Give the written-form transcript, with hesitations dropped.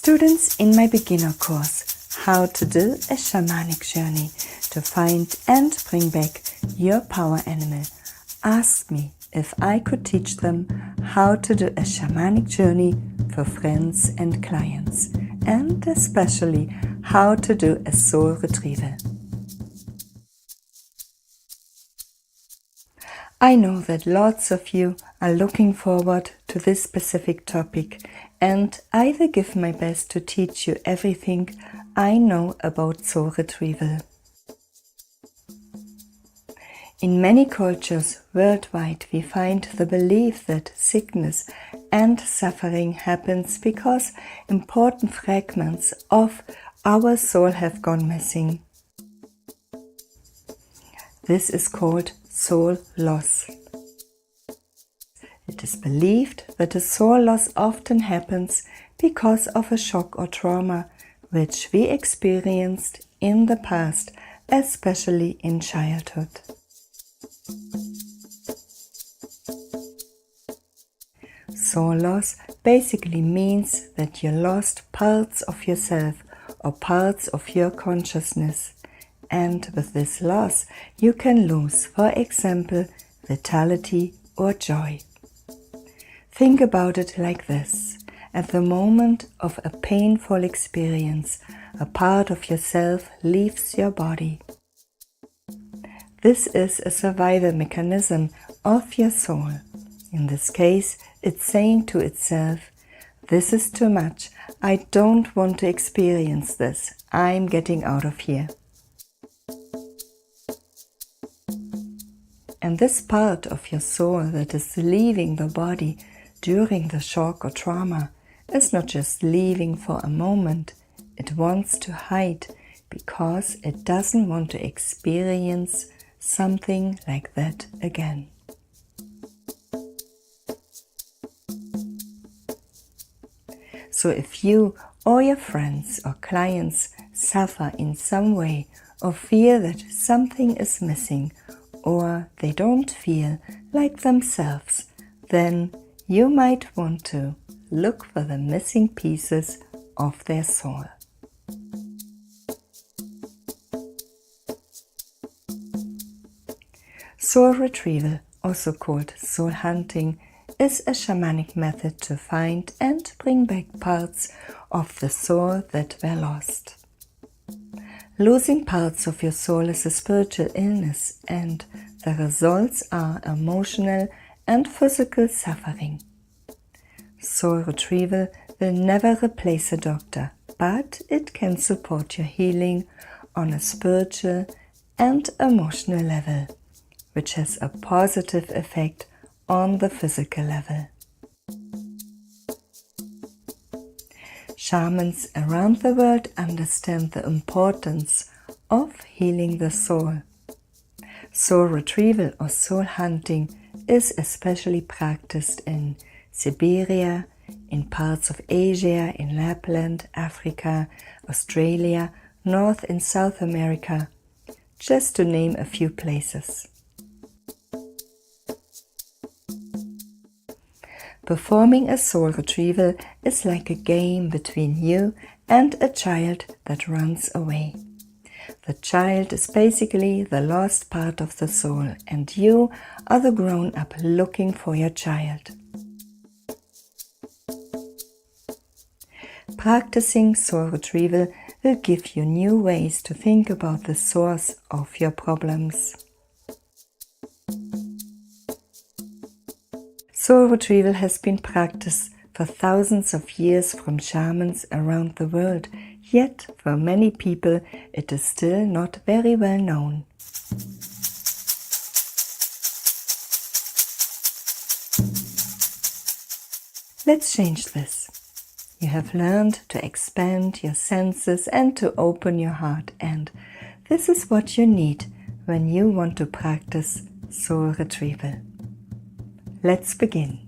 Students in my beginner course, How to Do a Shamanic Journey to Find and Bring Back Your Power Animal, asked me if I could teach them how to do a shamanic journey for friends and clients, and especially how to do a soul retrieval. I know that lots of you are looking forward to this specific topic, and I will give my best to teach you everything I know about soul retrieval. In many cultures worldwide, we find the belief that sickness and suffering happens because important fragments of our soul have gone missing. This is called soul loss. It is believed that a soul loss often happens because of a shock or trauma which we experienced in the past, especially in childhood. Soul loss basically means that you lost parts of yourself or parts of your consciousness. And with this loss, you can lose, for example, vitality or joy. Think about it like this. At the moment of a painful experience, a part of yourself leaves your body. This is a survival mechanism of your soul. In this case, it's saying to itself, "This is too much. I don't want to experience this. I'm getting out of here." And this part of your soul that is leaving the body during the shock or trauma is not just leaving for a moment. It wants to hide because it doesn't want to experience something like that again. So if you or your friends or clients suffer in some way or feel that something is missing, or they don't feel like themselves, then you might want to look for the missing pieces of their soul. Soul retrieval, also called soul hunting, is a shamanic method to find and bring back parts of the soul that were lost. Losing parts of your soul is a spiritual illness, and the results are emotional and physical suffering. Soul retrieval will never replace a doctor, but it can support your healing on a spiritual and emotional level, which has a positive effect on the physical level. Shamans around the world understand the importance of healing the soul. Soul retrieval or soul hunting is especially practiced in Siberia, in parts of Asia, in Lapland, Africa, Australia, North and South America, just to name a few places. Performing a soul retrieval is like a game between you and a child that runs away. The child is basically the lost part of the soul, and you are the grown-up looking for your child. Practicing soul retrieval will give you new ways to think about the source of your problems. Soul retrieval has been practiced for thousands of years from shamans around the world, yet for many people it is still not very well known. Let's change this. You have learned to expand your senses and to open your heart, and this is what you need when you want to practice soul retrieval. Let's begin.